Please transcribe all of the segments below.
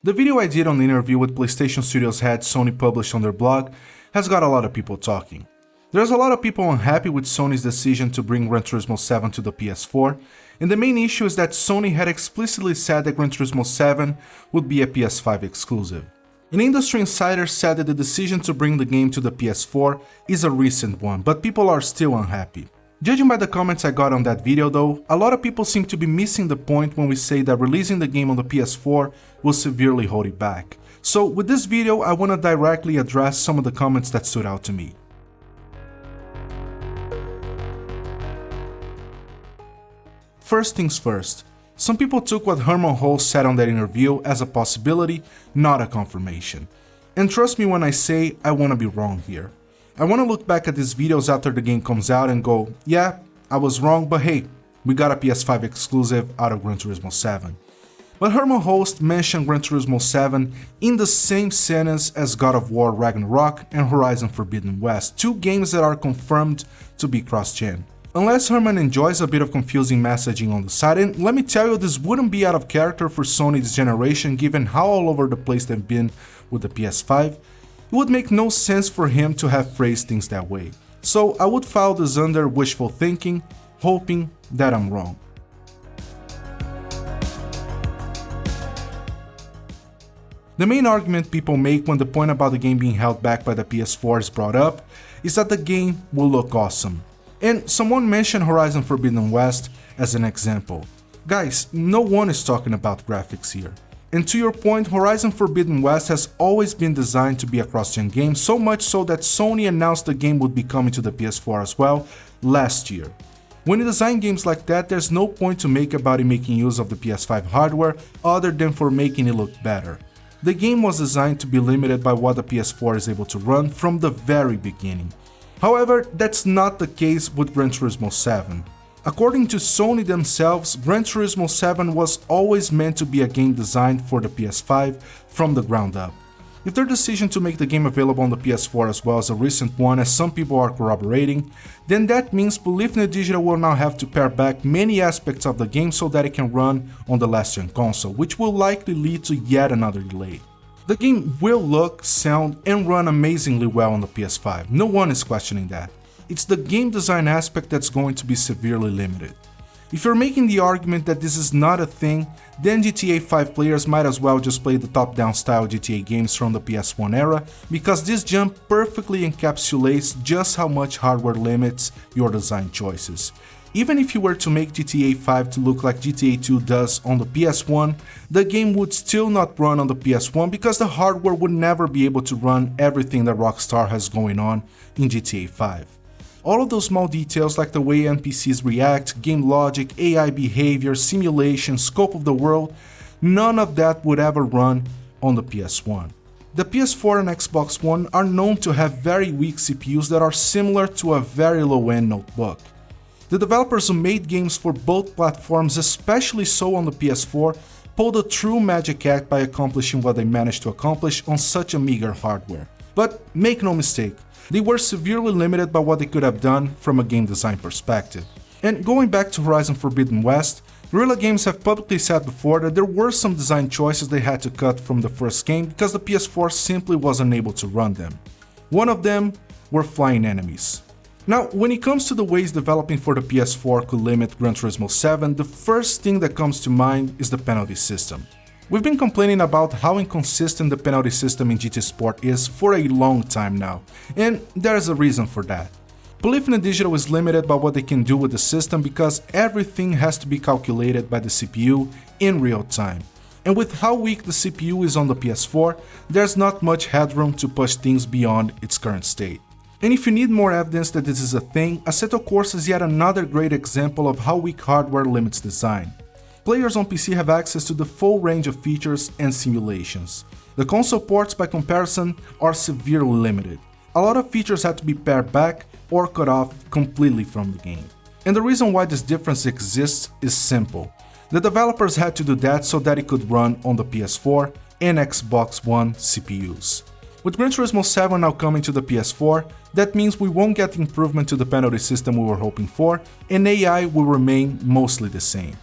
The video I did on the interview with PlayStation Studios head Sony published on their blog has got a lot of people talking. There's a lot of people unhappy with Sony's decision to bring Gran Turismo 7 to the PS4, and the main issue is that Sony had explicitly said that Gran Turismo 7 would be a PS5 exclusive. An industry insider said that the decision to bring the game to the PS4 is a recent one, but people are still unhappy. Judging by the comments I got on that video though, a lot of people seem to be missing the point when we say that releasing the game on the PS4 will severely hold it back. So with this video, I want to directly address some of the comments that stood out to me. First things first, some people took what Herman Hulst said on that interview as a possibility, not a confirmation. And trust me when I say I want to be wrong here. I want to look back at these videos after the game comes out and go, yeah, I was wrong, but hey, we got a PS5 exclusive out of Gran Turismo 7. But Herman Hulst mentioned Gran Turismo 7 in the same sentence as God of War Ragnarok and Horizon Forbidden West, two games that are confirmed to be cross-gen. Unless Herman enjoys a bit of confusing messaging on the side, and let me tell you, this wouldn't be out of character for Sony this generation given how all over the place they've been with the PS5, it would make no sense for him to have phrased things that way. So I would file this under wishful thinking, hoping that I'm wrong. The main argument people make when the point about the game being held back by the PS4 is brought up is that the game will look awesome. And someone mentioned Horizon Forbidden West as an example. Guys, no one is talking about graphics here. And to your point, Horizon Forbidden West has always been designed to be a cross-gen game, so much so that Sony announced the game would be coming to the PS4 as well last year. When you design games like that, there's no point to make about it making use of the PS5 hardware other than for making it look better. The game was designed to be limited by what the PS4 is able to run from the very beginning. However, that's not the case with Gran Turismo 7. According to Sony themselves, Gran Turismo 7 was always meant to be a game designed for the PS5 from the ground up. If their decision to make the game available on the PS4 as well as a recent one, as some people are corroborating, then that means Polyphony Digital will now have to pare back many aspects of the game so that it can run on the last-gen console, which will likely lead to yet another delay. The game will look, sound, and run amazingly well on the PS5, no one is questioning that. It's the game design aspect that's going to be severely limited. If you're making the argument that this is not a thing, then GTA 5 players might as well just play the top-down style GTA games from the PS1 era, because this jump perfectly encapsulates just how much hardware limits your design choices. Even if you were to make GTA 5 to look like GTA 2 does on the PS1, the game would still not run on the PS1 because the hardware would never be able to run everything that Rockstar has going on in GTA 5. All of those small details like the way NPCs react, game logic, AI behavior, simulation, scope of the world, none of that would ever run on the PS1. The PS4 and Xbox One are known to have very weak CPUs that are similar to a very low-end notebook. The developers who made games for both platforms, especially so on the PS4, pulled a true magic act by accomplishing what they managed to accomplish on such a meager hardware. But make no mistake, they were severely limited by what they could have done from a game design perspective. And going back to Horizon Forbidden West, Guerrilla Games have publicly said before that there were some design choices they had to cut from the first game because the PS4 simply wasn't able to run them. One of them were flying enemies. Now, when it comes to the ways developing for the PS4 could limit Gran Turismo 7, the first thing that comes to mind is the penalty system. We've been complaining about how inconsistent the penalty system in GT Sport is for a long time now, and there's a reason for that. Polyphony Digital is limited by what they can do with the system because everything has to be calculated by the CPU in real time. And with how weak the CPU is on the PS4, there's not much headroom to push things beyond its current state. And if you need more evidence that this is a thing, Assetto Corsa is yet another great example of how weak hardware limits design. Players on PC have access to the full range of features and simulations. The console ports, by comparison, are severely limited. A lot of features had to be pared back or cut off completely from the game. And the reason why this difference exists is simple. The developers had to do that so that it could run on the PS4 and Xbox One CPUs. With Gran Turismo 7 now coming to the PS4, that means we won't get the improvement to the penalty system we were hoping for, and AI will remain mostly the same.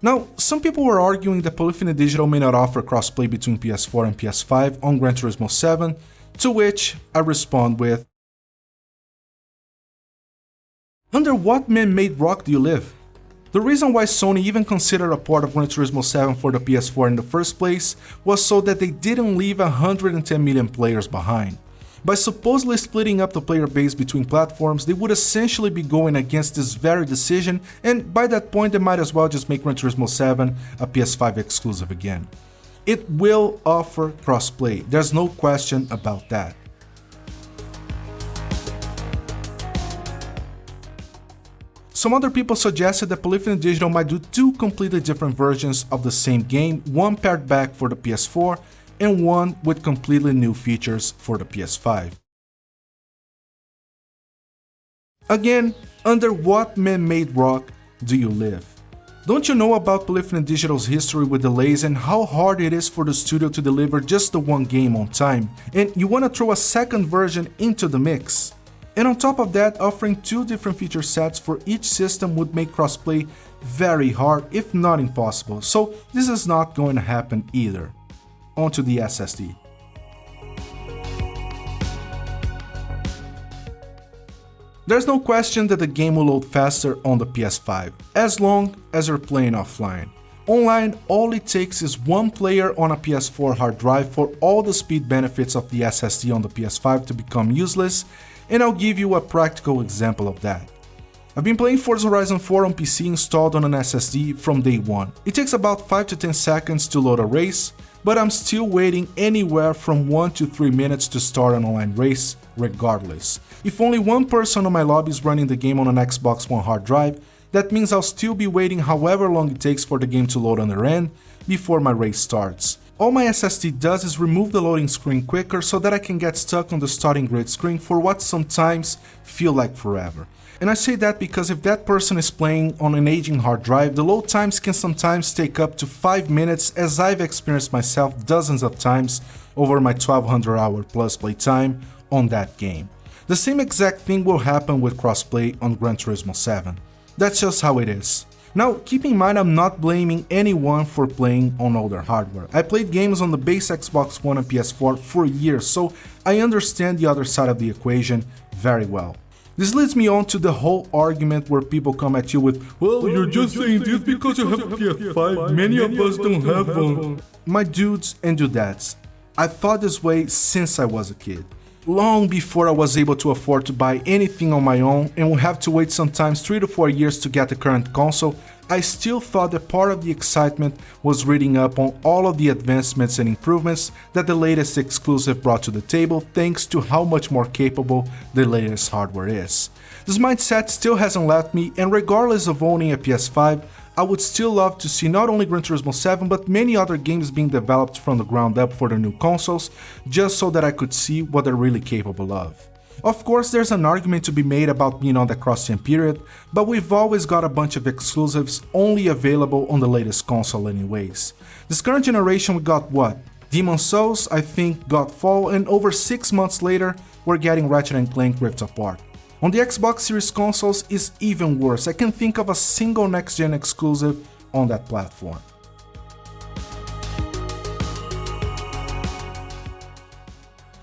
Now, some people were arguing that Polyphony Digital may not offer crossplay between PS4 and PS5 on Gran Turismo 7, to which I respond with, under what man-made rock do you live? The reason why Sony even considered a port of Gran Turismo 7 for the PS4 in the first place was so that they didn't leave 110 million players behind. By supposedly splitting up the player base between platforms, they would essentially be going against this very decision, and by that point they might as well just make Gran Turismo 7 a PS5 exclusive again. It will offer crossplay, there's no question about that. Some other people suggested that Polyphony Digital might do two completely different versions of the same game, one paired back for the PS4 and one with completely new features for the PS5. Again, under what man-made rock do you live? Don't you know about Polyphony Digital's history with delays and how hard it is for the studio to deliver just the one game on time, and you want to throw a second version into the mix? And on top of that, offering two different feature sets for each system would make crossplay very hard, if not impossible, so this is not going to happen either. Onto the SSD. There's no question that the game will load faster on the PS5, as long as you're playing offline. Online, all it takes is one player on a PS4 hard drive for all the speed benefits of the SSD on the PS5 to become useless, and I'll give you a practical example of that. I've been playing Forza Horizon 4 on PC installed on an SSD from day one. It takes about 5 to 10 seconds to load a race, but I'm still waiting anywhere from 1 to 3 minutes to start an online race, regardless. If only one person on my lobby is running the game on an Xbox One hard drive, that means I'll still be waiting however long it takes for the game to load on their end before my race starts. All my SSD does is remove the loading screen quicker so that I can get stuck on the starting grid screen for what sometimes feel like forever. And I say that because if that person is playing on an aging hard drive, the load times can sometimes take up to 5 minutes, as I've experienced myself dozens of times over my 1200 hour plus playtime on that game. The same exact thing will happen with crossplay on Gran Turismo 7. That's just how it is. Now, keep in mind I'm not blaming anyone for playing on older hardware. I played games on the base Xbox One and PS4 for years, so I understand the other side of the equation very well. This leads me on to the whole argument where people come at you with, well, you're just saying this because you have a PS5, many of us don't have one. My dudes and dudettes, I thought this way since I was a kid. Long before I was able to afford to buy anything on my own and would have to wait sometimes 3 to 4 years to get the current console, I still thought that part of the excitement was reading up on all of the advancements and improvements that the latest exclusive brought to the table thanks to how much more capable the latest hardware is. This mindset still hasn't left me, and regardless of owning a PS5, I would still love to see not only Gran Turismo 7 but many other games being developed from the ground up for the new consoles, just so that I could see what they're really capable of. Of course, there's an argument to be made about being on the cross-gen period, but we've always got a bunch of exclusives only available on the latest console anyways. This current generation we got what? Demon's Souls, I think, Godfall, and over 6 months later, we're getting Ratchet & Clank Rift Apart. On the Xbox Series consoles is even worse. I can't think of a single next-gen exclusive on that platform.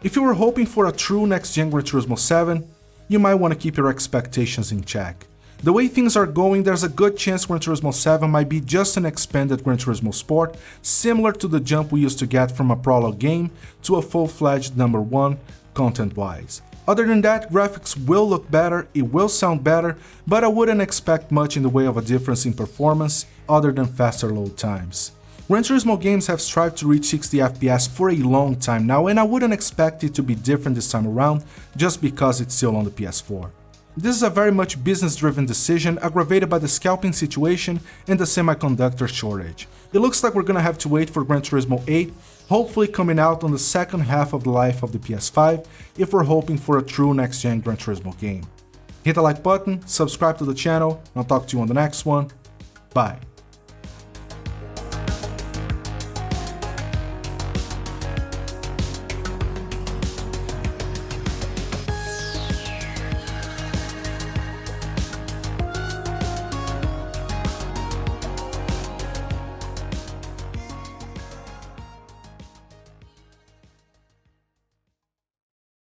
If you were hoping for a true next-gen Gran Turismo 7, you might want to keep your expectations in check. The way things are going, there's a good chance Gran Turismo 7 might be just an expanded Gran Turismo Sport, similar to the jump we used to get from a prologue game to a full-fledged number 1, content-wise. Other than that, graphics will look better, it will sound better, but I wouldn't expect much in the way of a difference in performance other than faster load times. Gran Turismo games have strived to reach 60 FPS for a long time now, and I wouldn't expect it to be different this time around just because it's still on the PS4. This is a very much business-driven decision aggravated by the scalping situation and the semiconductor shortage. It looks like we're gonna have to wait for Gran Turismo 8, hopefully coming out on the second half of the life of the PS5 if we're hoping for a true next-gen Gran Turismo game. Hit the like button, subscribe to the channel, and I'll talk to you on the next one. Bye.